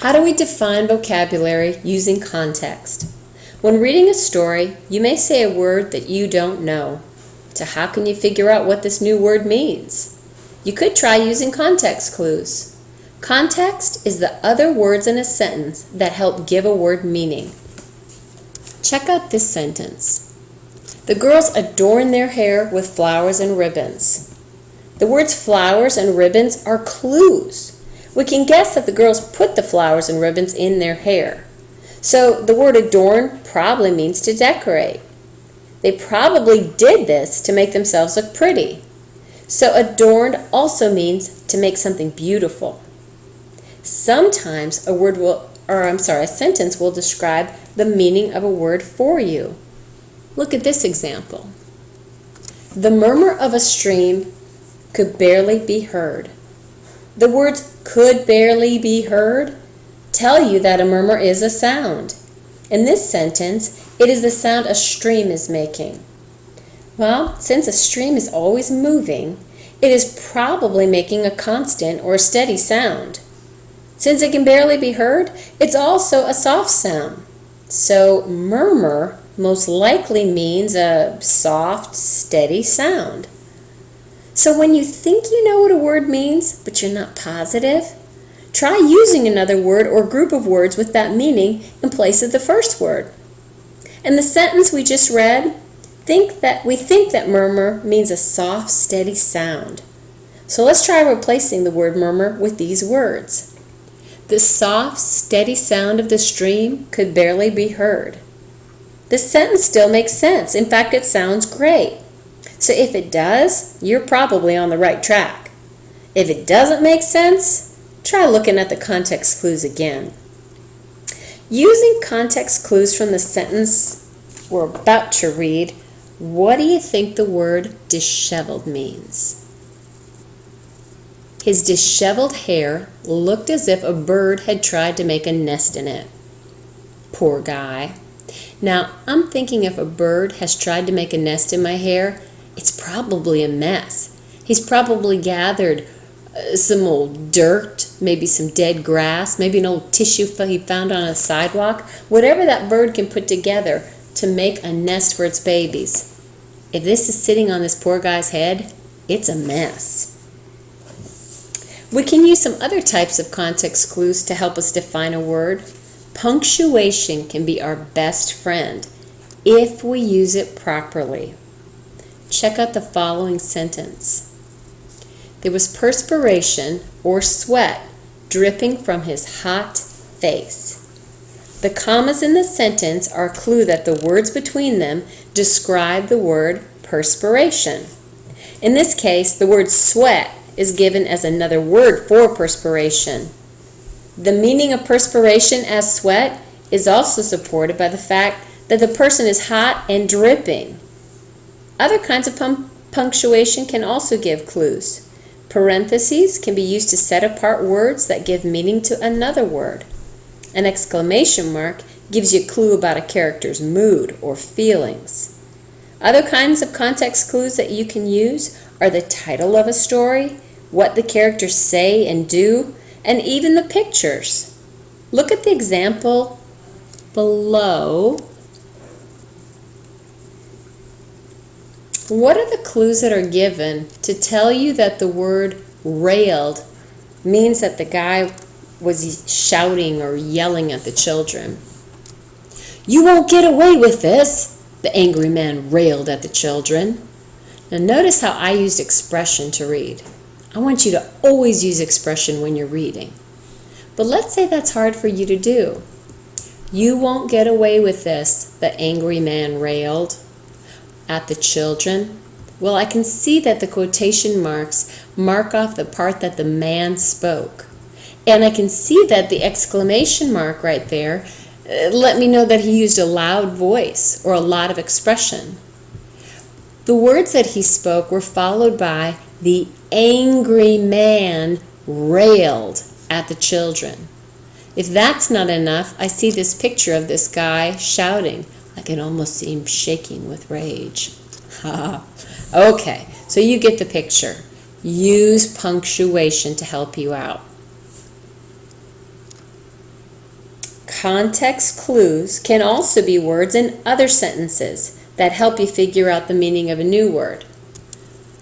How do we define vocabulary using context? When reading a story, you may say a word that you don't know. So how can you figure out what this new word means? You could try using context clues. Context is the other words in a sentence that help give a word meaning. Check out this sentence. The girls adorn their hair with flowers and ribbons. The words flowers and ribbons are clues. We can guess that the girls put the flowers and ribbons in their hair. So the word adorn probably means to decorate. They probably did this to make themselves look pretty. So adorned also means to make something beautiful. Sometimes a sentence will describe the meaning of a word for you. Look at this example. The murmur of a stream could barely be heard. The words could barely be heard tell you that a murmur is a sound. In this sentence, it is the sound a stream is making. Well, since a stream is always moving, it is probably making a constant or steady sound. Since it can barely be heard, it's also a soft sound. So murmur most likely means a soft, steady sound. So when you think you know what a word means, but you're not positive, try using another word or group of words with that meaning in place of the first word. In the sentence we just read, we think that murmur means a soft, steady sound. So let's try replacing the word murmur with these words. The soft, steady sound of the stream could barely be heard. This sentence still makes sense. In fact, it sounds great. So if it does, you're probably on the right track. If it doesn't make sense, try looking at the context clues again. Using context clues from the sentence we're about to read, what do you think the word disheveled means? His disheveled hair looked as if a bird had tried to make a nest in it. Poor guy. Now, I'm thinking if a bird has tried to make a nest in my hair, it's probably a mess. He's probably gathered some old dirt, maybe some dead grass, maybe an old tissue he found on a sidewalk, whatever that bird can put together to make a nest for its babies. If this is sitting on this poor guy's head, it's a mess. We can use some other types of context clues to help us define a word. Punctuation can be our best friend if we use it properly. Check out the following sentence. There was perspiration or sweat dripping from his hot face. The commas in the sentence are a clue that the words between them describe the word perspiration. In this case, the word sweat is given as another word for perspiration. The meaning of perspiration as sweat is also supported by the fact that the person is hot and dripping. Other kinds of punctuation can also give clues. Parentheses can be used to set apart words that give meaning to another word. An exclamation mark gives you a clue about a character's mood or feelings. Other kinds of context clues that you can use are the title of a story, what the characters say and do, and even the pictures. Look at the example below. What are the clues that are given to tell you that the word railed means that the guy was shouting or yelling at the children? You won't get away with this, the angry man railed at the children. Now notice how I used expression to read. I want you to always use expression when you're reading. But let's say that's hard for you to do. You won't get away with this, the angry man railed at the children. Well, I can see that the quotation marks mark off the part that the man spoke. And I can see that the exclamation mark right there let me know that he used a loud voice or a lot of expression. The words that he spoke were followed by the angry man railed at the children. If that's not enough, I see this picture of this guy shouting. I can almost see him shaking with rage. Okay, so you get the picture. Use punctuation to help you out. Context clues can also be words in other sentences that help you figure out the meaning of a new word.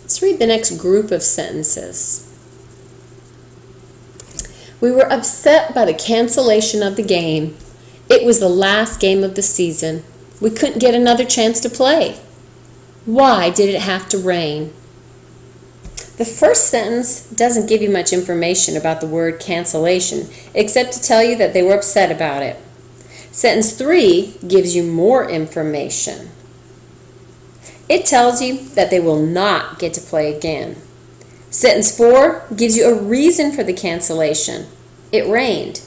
Let's read the next group of sentences. We were upset by the cancellation of the game. It was the last game of the season. We couldn't get another chance to play. Why did it have to rain? The first sentence doesn't give you much information about the word cancellation, except to tell you that they were upset about it. Sentence 3 gives you more information. It tells you that they will not get to play again. Sentence 4 gives you a reason for the cancellation. It rained.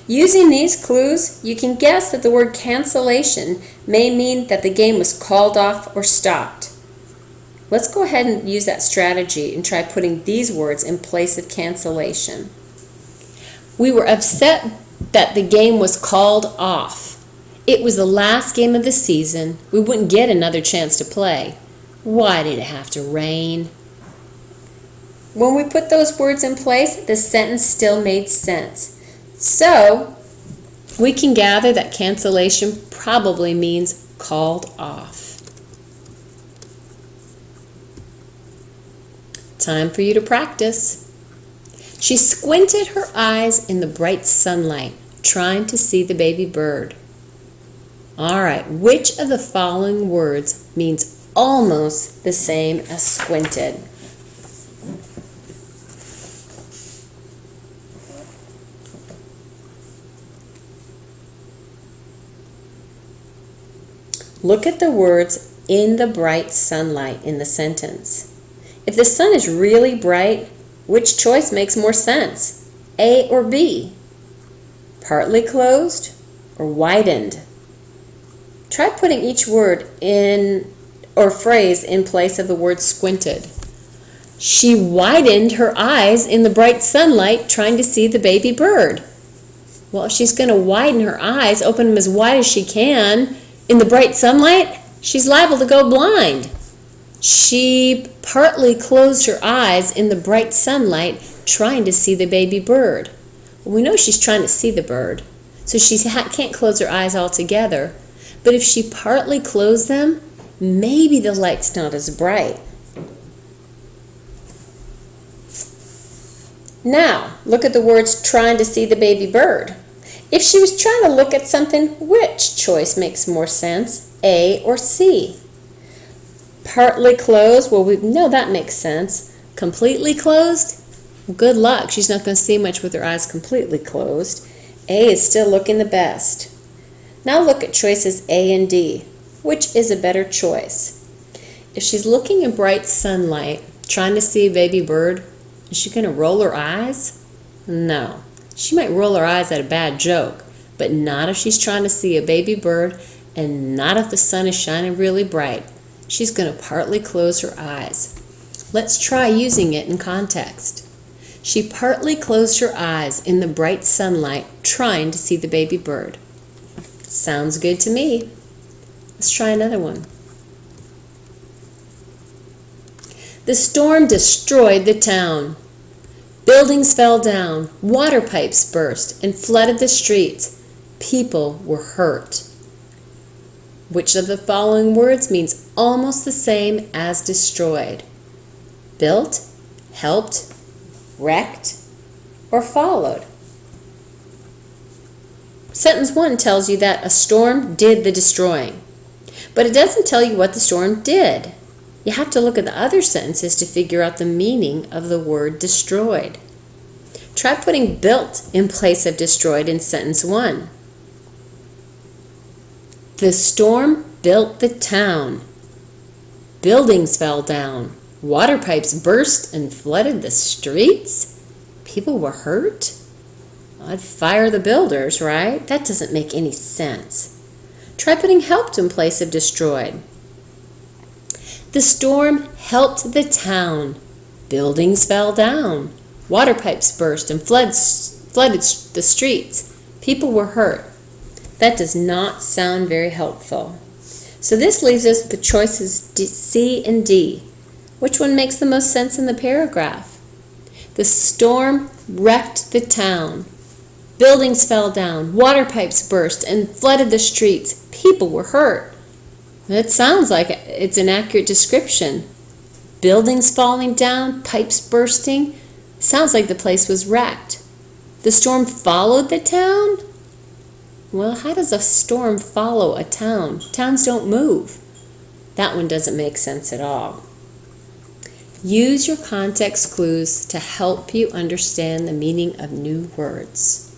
Using these clues, you can guess that the word cancellation may mean that the game was called off or stopped. Let's go ahead and use that strategy and try putting these words in place of cancellation. We were upset that the game was called off. It was the last game of the season. We wouldn't get another chance to play. Why did it have to rain? When we put those words in place, the sentence still made sense. So, we can gather that cancellation probably means called off. Time for you to practice. She squinted her eyes in the bright sunlight, trying to see the baby bird. All right, which of the following words means almost the same as squinted? Look at the words in the bright sunlight in the sentence. If the sun is really bright, which choice makes more sense? A or B? Partly closed or widened? Try putting each word in or phrase in place of the word squinted. She widened her eyes in the bright sunlight trying to see the baby bird. Well, if she's going to widen her eyes, open them as wide as she can, in the bright sunlight, she's liable to go blind. She partly closed her eyes in the bright sunlight trying to see the baby bird. Well, we know she's trying to see the bird, so she can't close her eyes altogether. But if she partly closed them, maybe the light's not as bright. Now, look at the words trying to see the baby bird. If she was trying to look at something, which choice makes more sense, A or C? Partly closed, well, we know that makes sense. Completely closed? Good luck. She's not going to see much with her eyes completely closed. A is still looking the best. Now look at choices A and D. Which is a better choice? If she's looking in bright sunlight, trying to see a baby bird, is she going to roll her eyes? No. She might roll her eyes at a bad joke, but not if she's trying to see a baby bird, and not if the sun is shining really bright. She's going to partly close her eyes. Let's try using it in context. She partly closed her eyes in the bright sunlight, trying to see the baby bird. Sounds good to me. Let's try another one. The storm destroyed the town. Buildings fell down, water pipes burst and flooded the streets. People were hurt. Which of the following words means almost the same as destroyed? Built, helped, wrecked, or followed? Sentence 1 tells you that a storm did the destroying, but it doesn't tell you what the storm did. You have to look at the other sentences to figure out the meaning of the word destroyed. Try putting built in place of destroyed in sentence 1. The storm built the town. Buildings fell down. Water pipes burst and flooded the streets. People were hurt. I'd fire the builders, right? That doesn't make any sense. Try putting helped in place of destroyed. The storm helped the town. Buildings fell down. Water pipes burst and flooded the streets. People were hurt. That does not sound very helpful. So this leaves us with the choices C and D. Which one makes the most sense in the paragraph? The storm wrecked the town. Buildings fell down, water pipes burst and flooded the streets. People were hurt. That sounds like it's an accurate description. Buildings falling down, pipes bursting. Sounds like the place was wrecked. The storm followed the town? Well, how does a storm follow a town? Towns don't move. That one doesn't make sense at all. Use your context clues to help you understand the meaning of new words.